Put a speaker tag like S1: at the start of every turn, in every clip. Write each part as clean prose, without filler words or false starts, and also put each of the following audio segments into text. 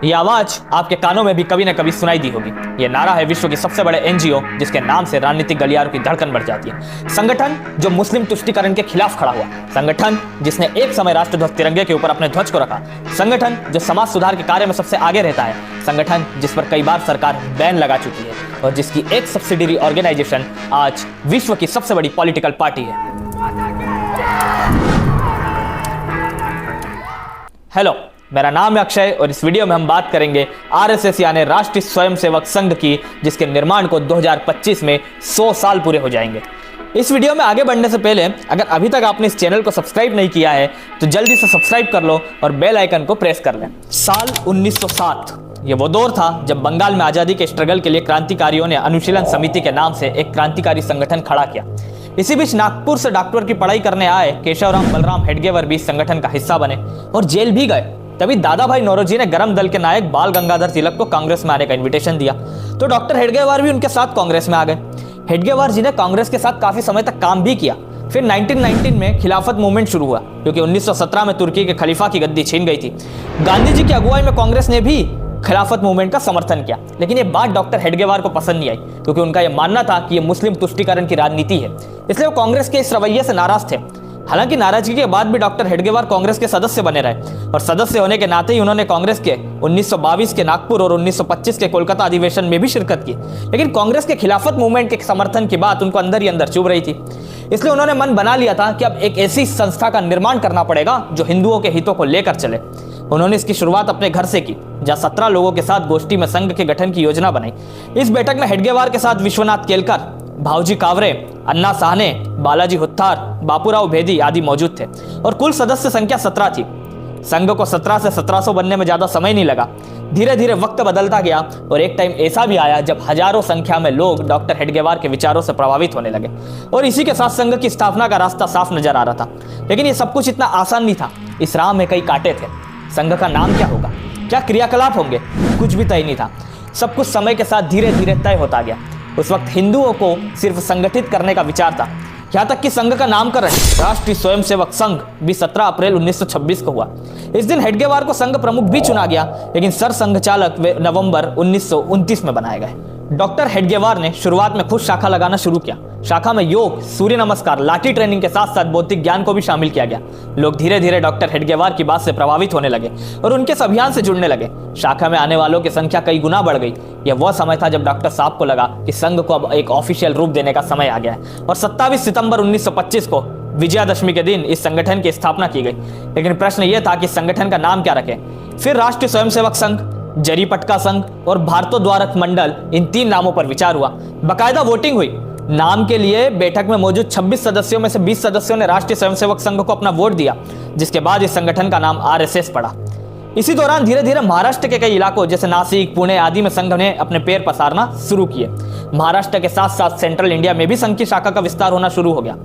S1: ये आवाज आपके कानों में भी कभी न कभी सुनाई दी होगी। ये नारा है विश्व की सबसे बड़े एनजीओ जिसके नाम से राजनीतिक गलियारों की धड़कन बढ़ जाती है। संगठन जो मुस्लिम तुष्टीकरण के खिलाफ खड़ा हुआ, संगठन जिसने एक समय राष्ट्रध्वज तिरंगे के ऊपर अपने ध्वज को रखा, संगठन जो समाज सुधार के कार्य में सबसे आगे रहता है, संगठन जिस पर कई बार सरकार बैन लगा चुकी है और जिसकी एक सब्सिडियरी ऑर्गेनाइजेशन आज विश्व की सबसे बड़ी पॉलिटिकल पार्टी है। हेलो, मेरा नाम है अक्षय और इस वीडियो में हम बात करेंगे आरएसएस यानी राष्ट्रीय स्वयंसेवक संघ की, जिसके निर्माण को 2025 में 100 साल पूरे हो जाएंगे। इस वीडियो में आगे बढ़ने से पहले अगर अभी तक आपने इस चैनल को सब्सक्राइब नहीं किया है तो जल्दी से सब्सक्राइब कर लो और बेल आइकन को प्रेस कर लें। साल 1907 ये वो दौर था जब बंगाल में आजादी के स्ट्रगल के लिए क्रांतिकारियों ने अनुशीलन समिति के नाम से एक क्रांतिकारी संगठन खड़ा किया। इसी बीच नागपुर से डॉक्टर की पढ़ाई करने आए केशवराम बलराम हेडगेवार भी इस संगठन का हिस्सा बने और जेल भी गए। तभी दादा भाई नौरोजी ने गरम दल के नायक बाल गंगाधर तिलक को कांग्रेस में आने का इनविटेशन दिया, तो डॉक्टर हेडगेवार भी उनके साथ कांग्रेस में आ गए। हेडगेवार जी ने कांग्रेस के साथ काफी समय तक काम भी किया। फिर 1919 में खिलाफत मूवमेंट शुरू हुआ, क्योंकि 1917 में तुर्की के खलीफा की गद्दी छीन गई थी। गांधी जी की अगुवाई में कांग्रेस ने भी खिलाफत मूवमेंट का समर्थन किया, लेकिन ये बात डॉक्टर हेडगेवार को पसंद नहीं आई, क्योंकि उनका यह मानना था कि यह मुस्लिम तुष्टीकरण की राजनीति है, इसलिए वो कांग्रेस के इस रवैये से नाराज थे। हालांकि नाराजगी के बाद भी डॉक्टर हेडगेवार कांग्रेस के सदस्य बने रहे और सदस्य होने के नाते ही उन्होंने कांग्रेस के 1922 के नागपुर और 1925 के कोलकाता अधिवेशन में भी शिरकत की। लेकिन कांग्रेस के खिलाफत मूवमेंट के समर्थन की बात उनको अंदर ही अंदर चुभ रही थी, इसलिए उन्होंने मन बना लिया था कि अब एक ऐसी संस्था का निर्माण करना पड़ेगा जो हिंदुओं के हितों को लेकर चले। उन्होंने इसकी शुरुआत अपने घर से की, जहां 17 लोगों के साथ गोष्ठी में संघ के गठन की योजना बनाई। इस बैठक में हेडगेवार के साथ विश्वनाथ केलकर, भावजी कावरे, अन्ना साहने, बालाजी हुत्तार, बापूराव भेदी आदि मौजूद थे और कुल सदस्य संख्या 17 थी। संघ को 17 से 1700 बनने में ज्यादा समय नहीं लगा। धीरे धीरे वक्त बदलता गया और एक टाइम ऐसा भी आया जब हजारों संख्या में लोग डॉक्टर हेडगेवार के विचारों से प्रभावित होने लगे और इसी के साथ संघ की स्थापना का रास्ता साफ नजर आ रहा था। लेकिन ये सब कुछ इतना आसान नहीं था, इस राह में कई कांटे थे। संघ का नाम क्या होगा, क्या क्रियाकलाप होंगे, कुछ भी तय नहीं था। सब कुछ समय के साथ धीरे धीरे तय होता गया। उस वक्त हिंदुओं को सिर्फ संगठित करने का विचार था, यहाँ तक कि संघ का नामकरण राष्ट्रीय स्वयंसेवक संघ भी 17 अप्रैल 1926 को हुआ। इस दिन हेडगेवार को संघ प्रमुख भी चुना गया, लेकिन सर संघ चालक वे नवंबर 1929 में बनाए गए। डॉक्टर हेडगेवार ने शुरुआत में खुद शाखा लगाना शुरू किया। शाखा में योग, सूर्य नमस्कार, लाठी ट्रेनिंग के साथ साथ बौद्धिक ज्ञान को भी शामिल किया गया। लोग धीरे धीरे डॉक्टर हेडगेवार की बात से प्रभावित होने लगे और उनके इस अभियान से जुड़ने लगे। शाखा में आने वालों की संख्या कई गुना बढ़ गई। यह वह समय था जब डॉक्टर साहब को लगा कि संघ को अब एक ऑफिशियल रूप देने का समय आ गया है और 27 सितंबर 1925 को विजयादशमी के दिन इस संगठन की स्थापना की गई। लेकिन प्रश्न यह था कि संगठन का नाम क्या रखें। फिर राष्ट्रीय स्वयंसेवक संघ, जरीपटका संघ और भारतोद्वारक मंडल, इन 3 नामों पर विचार हुआ। बकायदा वोटिंग हुई। नाम के लिए बैठक में मौजूद 26 सदस्यों में से 20 सदस्यों ने राष्ट्रीय स्वयंसेवक संघ को अपना वोट दिया, जिसके बाद इस संगठन का नाम आरएसएस पड़ा। इसी दौरान धीरे धीरे महाराष्ट्र के कई इलाकों जैसे नासिक, पुणे आदि में संघ ने अपने पैर पसारना शुरू किए। महाराष्ट्र के साथ साथ सेंट्रल इंडिया में भी संघ की शाखा का विस्तार होना शुरू हो गया।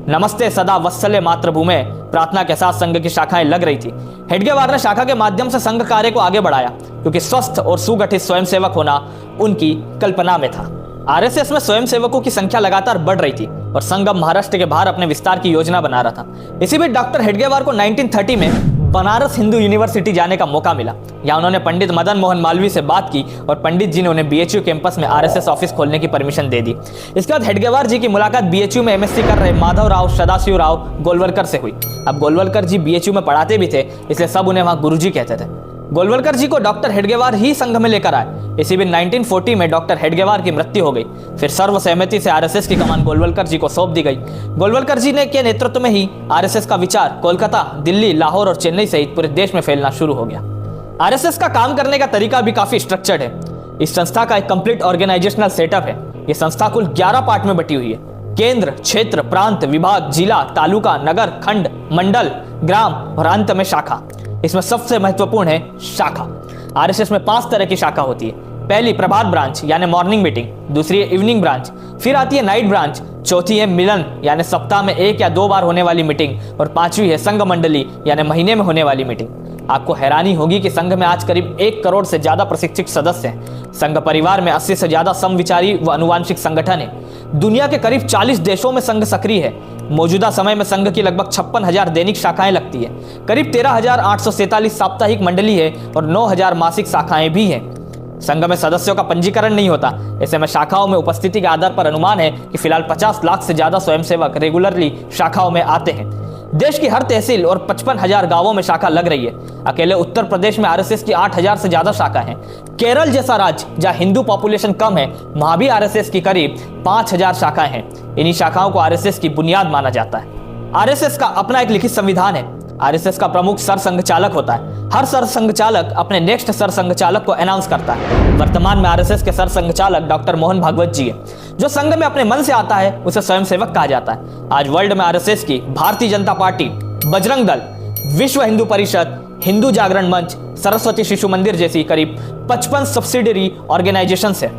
S1: नमस्ते सदा वत्सले मातृभूमि प्रार्थना के साथ संघ की शाखाएं लग रही थी। हेडगेवार ने शाखा के माध्यम से संघ कार्य को आगे बढ़ाया, क्योंकि स्वस्थ और सुगठित स्वयंसेवक होना उनकी कल्पना में था। आरएसएस में स्वयंसेवकों की संख्या लगातार बढ़ रही थी और संघ अब महाराष्ट्र के बाहर अपने विस्तार की योजना बना रहा था। इसी बीच डॉक्टर हेडगेवार को 1930 में बनारस हिंदू यूनिवर्सिटी जाने का मौका मिला। यहाँ उन्होंने पंडित मदन मोहन मालवीय से बात की और पंडित जी ने उन्हें बीएचयू कैंपस में आरएसएस ऑफिस खोलने की परमिशन दे दी। इसके बाद हेडगेवार जी की मुलाकात बीएचयू में एमएससी कर रहे माधवराव सदाशिव राव गोलवलकर से हुई। अब गोलवलकर जी बीएचयू में पढ़ाते भी थे, इसलिए सब उन्हें वहां गुरुजी कहते थे। गोलवलकर जी को डॉक्टर हेडगेवार ही संघ में लेकर आए। इसी दिन 1940 में डॉक्टर हेडगेवार की मृत्यु हो गई। फिर सर्वसहमति से आरएसएस की कमान गोलवलकर जी को सौंप दी गई। गोलवलकर जी ने के नेतृत्व में ही आरएसएस का विचार कोलकाता, दिल्ली, लाहौर और चेन्नई सहित पूरे देश में फैलना शुरू हो गया। आरएसएस का काम करने का तरीका भी काफी स्ट्रक्चर्ड है। इस संस्था का एक कंप्लीट ऑर्गेनाइजेशनल सेटअप है। यह संस्था कुल 11 पार्ट में बटी हुई है। केंद्र, क्षेत्र, प्रांत, विभाग, जिला, तालुका, नगर, खंड, मंडल, ग्राम और अंत में शाखा। इसमें सबसे महत्वपूर्ण है शाखा। आरएसएस में 5 तरह की शाखा होती है। पहली प्रभात ब्रांच यानी मॉर्निंग मीटिंग, दूसरी है इवनिंग ब्रांच, फिर आती है नाइट ब्रांच, चौथी है मिलन यानी सप्ताह में 1 या 2 बार होने वाली मीटिंग और 5वीं है संघ मंडली यानी महीने में होने वाली मीटिंग। आपको हैरानी होगी कि संघ में आज करीब 1 करोड़ से ज्यादा प्रशिक्षित सदस्य हैं। संघ परिवार में 80 से ज्यादा समविचारी व अनुवांशिक संगठन है। दुनिया के करीब 40 देशों में संघ सक्रिय है। मौजूदा समय में संघ की लगभग 56,000 दैनिक शाखाएं लगती है। करीब 13,847 साप्ताहिक मंडली है और 9,000 मासिक शाखाएं भी हैं। संघ में सदस्यों का पंजीकरण नहीं होता। ऐसे में शाखाओं में उपस्थिति के आधार पर अनुमान है कि फिलहाल 50 लाख से ज्यादा स्वयंसेवक रेगुलरली शाखाओं में आते हैं। देश की हर तहसील और 55,000 गांवों में शाखा लग रही है। अकेले उत्तर प्रदेश में आरएसएस की 8,000 से ज्यादा शाखा हैं। केरल जैसा राज्य जहां हिंदू पॉपुलेशन कम है, वहां भी आरएसएस की करीब 5,000 शाखाएं हैं। इन्हीं शाखाओं को आरएसएस की बुनियाद माना जाता है। आरएसएस का अपना एक लिखित संविधान है। आरएसएस का प्रमुख सरसंघ चालक होता है। हर सरसंघ चालक अपने नेक्स्ट सरसंघ चालक को अनाउंस करता है। वर्तमान में आरएसएस के सरसंघ चालक डॉक्टर मोहन भागवत जी है। जो संघ में अपने मन से आता है उसे स्वयंसेवक कहा जाता है। आज वर्ल्ड में आरएसएस की भारतीय जनता पार्टी, बजरंग दल, विश्व हिंदू परिषद, हिंदू जागरण मंच, सरस्वती शिशु मंदिर जैसी करीब 55 सब्सिडरी ऑर्गेनाइजेशंस है।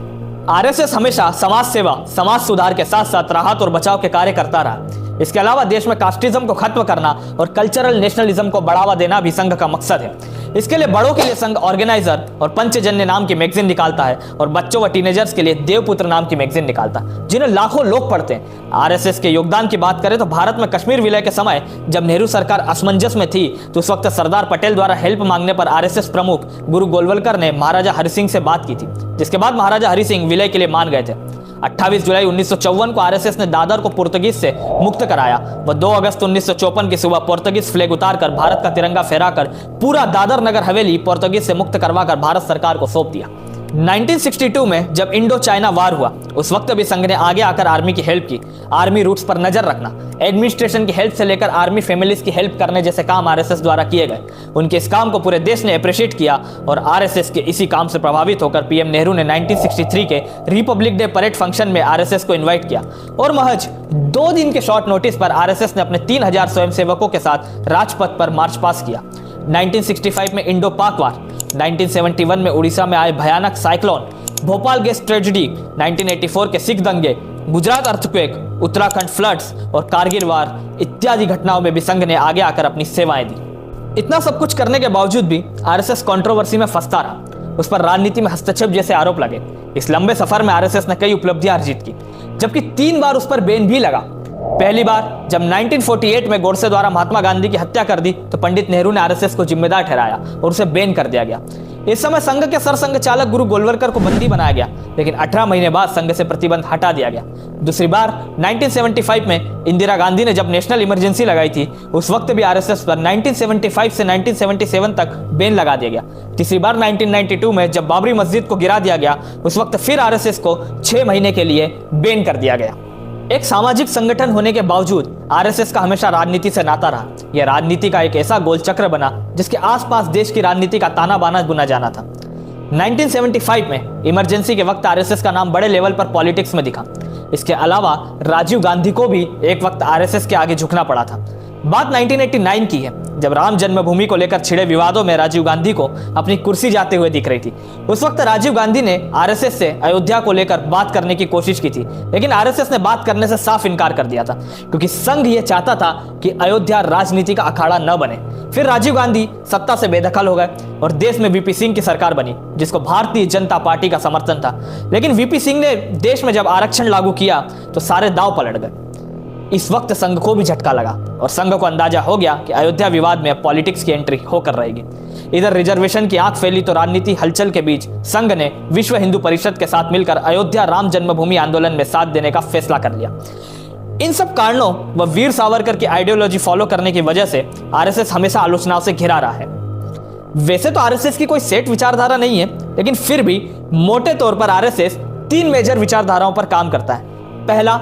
S1: आरएसएस हमेशा समाज सेवा, समाज सुधार के साथ साथ राहत और बचाव के कार्य करता रहा। इसके अलावा देश में कास्टिज्म को खत्म करना और कल्चरल नेशनलिज्म को बढ़ावा देना भी संघ का मकसद है। इसके लिए बड़ों के लिए संघ ऑर्गेनाइजर और पंचजन्य नाम की मैगजीन निकालता है और बच्चों व टीनेजर्स के लिए देवपुत्र नाम की मैगजीन निकालता है, जिन्हें लाखों लोग पढ़ते हैं। आरएसएस के योगदान की बात करें तो भारत में कश्मीर विलय के समय जब नेहरू सरकार असमंजस में थी तो उस वक्त सरदार पटेल द्वारा हेल्प मांगने पर आरएसएस प्रमुख गुरु गोलवलकर ने महाराजा हरि सिंह से बात की थी, जिसके बाद महाराजा हरि सिंह विलय के लिए मान गए थे। 28 जुलाई 1954 को आरएसएस ने दादर को पुर्तगीज से मुक्त कराया। वह 2 अगस्त 1954 की सुबह पुर्तगीज फ्लैग उतारकर भारत का तिरंगा फहराकर पूरा दादर नगर हवेली पुर्तगीज से मुक्त करवाकर भारत सरकार को सौंप दिया। 1962 में जब इंडो चाइना वार हुआ उस वक्त भी संघ ने आगे आकर आर्मी की हेल्प की। आर्मी रूट्स पर नजर रखना, एडमिनिस्ट्रेशन की हेल्प से लेकर आर्मी फैमिलीज की हेल्प करने जैसे काम आरएसएस द्वारा किए गए। उनके इस काम को पूरे देश ने अप्रिशिएट किया और आरएसएस के इसी काम से प्रभावित होकर पीएम नेहरू ने 1963 के रिपब्लिक डे परेड फंक्शन में आरएसएस को इन्वाइट किया और महज 2 दिन के शॉर्ट नोटिस पर आरएसएस ने अपने 3,000 स्वयंसेवकों के साथ राजपथ पर मार्च पास किया। 1965 में इंडो पाक वार, 1971 में उड़ीसा में आए भयानक साइक्लोन, भोपाल गैस ट्रेजेडी, 1984 के सिख दंगे, गुजरात अर्थक्वेक, उत्तराखंड फ्लड्स और कारगिल वार इत्यादि घटनाओं में भी संघ ने आगे आकर अपनी सेवाएं दी। इतना सब कुछ करने के बावजूद भी आरएसएस कंट्रोवर्सी में फंसता रहा। उस पर राजनीति में हस्तक्षेप जैसे आरोप लगे। इस लंबे सफर में आरएसएस ने कई उपलब्धियां अर्जित की, जबकि 3 बार उस पर बैन भी लगा। पहली बार जब 1948 में गोडसे द्वारा महात्मा गांधी की हत्या कर दी तो पंडित नेहरू ने आरएसएस को जिम्मेदार ठहराया और उसे बैन कर दिया गया। इस समय संघ के सरसंघ चालक गुरु गोलवलकर को बंदी बनाया गया, लेकिन 18 महीने बाद संघ से प्रतिबंध हटा दिया गया। दूसरी बार 1975 में इंदिरा गांधी ने जब नेशनल इमरजेंसी लगाई थी उस वक्त भी आरएसएस पर 1975 से 1977 तक बैन लगा दिया गया। तीसरी बार 1992 में जब बाबरी मस्जिद को गिरा दिया गया उस वक्त फिर आरएसएस को 6 महीने के लिए बैन कर दिया गया। एक सामाजिक संगठन होने के बावजूद आरएसएस का हमेशा राजनीति से नाता रहा। यह राजनीति का एक ऐसा गोल चक्र बना जिसके आसपास देश की राजनीति का ताना बाना बुना जाना था। 1975 में इमरजेंसी के वक्त आरएसएस का नाम बड़े लेवल पर पॉलिटिक्स में दिखा। इसके अलावा राजीव गांधी को भी एक वक्त आरएसएस के आगे झुकना पड़ा था। बात 1989 की है, जब राम जन्मभूमि को लेकर छिड़े विवादों में राजीव गांधी को अपनी कुर्सी जाते हुए दिख रही थी। उस वक्त राजीव गांधी ने आरएसएस से अयोध्या को लेकर बात करने की कोशिश की थी, लेकिन आरएसएस ने बात करने से साफ इनकार कर दिया था, क्योंकि संघ ये चाहता था कि अयोध्या राजनीति का अखाड़ा न बने। फिर राजीव गांधी सत्ता से बेदखल हो गए और देश में वीपी सिंह की सरकार बनी, जिसको भारतीय जनता पार्टी का समर्थन था। लेकिन वीपी सिंह ने देश में जब आरक्षण लागू किया तो सारे दांव पलट गए। इस वक्त संघ को भी झटका लगा और संघ को अंदाजा हो गया कि अयोध्या विवाद में पॉलिटिक्स की एंट्री होकर रहेगी। इधर रिजर्वेशन की आंख फैली तो राजनीति हलचल के बीच संघ ने विश्व हिंदू परिषद के साथ मिलकर अयोध्या राम जन्मभूमि आंदोलन में साथ देने का फैसला कर लिया। इन सब कारणों व वीर सावरकर की आइडियोलॉजी फॉलो करने की वजह से आरएसएस हमेशा आलोचनाओं से घिरा रहा है। वैसे तो आरएसएस की कोई सेट विचारधारा नहीं है, लेकिन फिर भी मोटे तौर पर आरएसएस 3 मेजर विचारधाराओं पर काम करता है। पहला,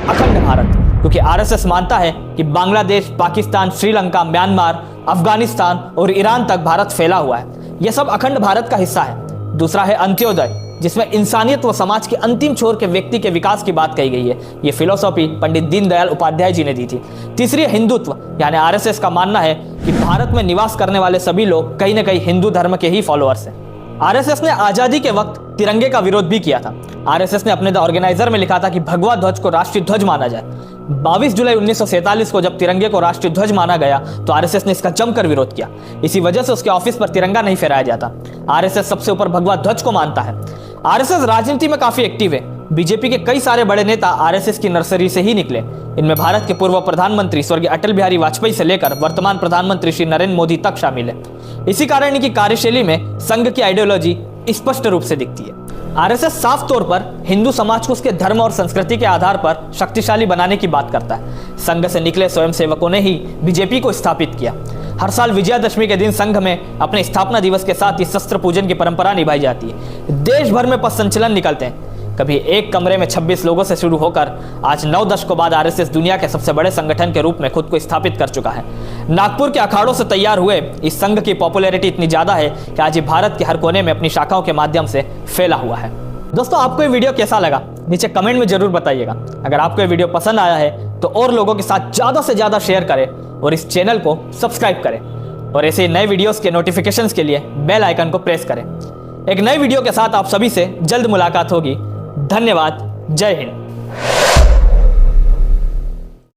S1: अखंड भारत, क्योंकि आरएसएस मानता है कि बांग्लादेश, पाकिस्तान, श्रीलंका, म्यांमार, अफगानिस्तान और ईरान तक भारत फैला हुआ है। यह सब अखंड भारत का हिस्सा है। दूसरा है अंत्योदय, जिसमें इंसानियत व समाज के अंतिम छोर के व्यक्ति के विकास की बात कही गई है। यह फिलोसॉफी पंडित दीनदयाल उपाध्याय जी ने दी थी। तीसरी है हिंदुत्व, यानी आरएसएस का मानना है कि भारत में निवास करने वाले सभी लोग कहीं न कहीं हिंदू धर्म के ही फॉलोअर्स हैं। आरएसएस ने आजादी के वक्त तिरंगे का विरोध भी किया था। आरएसएस ने अपने द ऑर्गेनाइजर में लिखा था कि भगवा ध्वज को राष्ट्रीय ध्वज माना जाए। 22 जुलाई 1947 को जब तिरंगे को राष्ट्रीय ध्वज माना गया तो आरएसएस ने इसका जमकर विरोध किया। इसी वजह से उसके ऑफिस पर तिरंगा नहीं फहराया जाता। आरएसएस सबसे ऊपर भगवा ध्वज को मानता है। आरएसएस राजनीति में काफी एक्टिव है। बीजेपी के कई सारे बड़े नेता आरएसएस की नर्सरी से ही निकले। इनमें भारत के पूर्व प्रधानमंत्री स्वर्गीय अटल बिहारी वाजपेयी से लेकर वर्तमान प्रधानमंत्री श्री नरेंद्र मोदी तक शामिल है। इसी कारण इनकी कार्यशैली में संघ की आइडियोलॉजी स्पष्ट रूप से दिखती है। आरएसएस साफ तौर पर हिंदू समाज को उसके धर्म और संस्कृति के आधार पर शक्तिशाली बनाने की बात करता है। संघ से निकले स्वयंसेवकों ने ही बीजेपी को स्थापित किया। हर साल विजयादशमी के दिन संघ में अपने स्थापना दिवस के साथ ही शस्त्र पूजन की परंपरा निभाई जाती है। देश भर में पथ संचलन निकलते हैं। कभी एक कमरे में 26 लोगों से शुरू होकर आज 9 दशकों बाद आरएसएस दुनिया के सबसे बड़े संगठन के रूप में खुद को स्थापित कर चुका है। नागपुर के अखाड़ों से तैयार हुए इस संघ की पॉपुलैरिटी इतनी ज्यादा है कि आज ये भारत के हर कोने में अपनी शाखाओं के माध्यम से फैला हुआ है। दोस्तों, आपको ये वीडियो कैसा लगा नीचे कमेंट में जरूर बताइएगा। अगर आपको ये वीडियो पसंद आया है तो और लोगों के साथ ज्यादा से ज्यादा शेयर करें और इस चैनल को सब्सक्राइब करें और ऐसे नए वीडियोस के नोटिफिकेशंस के लिए बेल आइकन को प्रेस करें। एक नई वीडियो के साथ आप सभी से जल्द मुलाकात होगी। धन्यवाद। जय हिंद।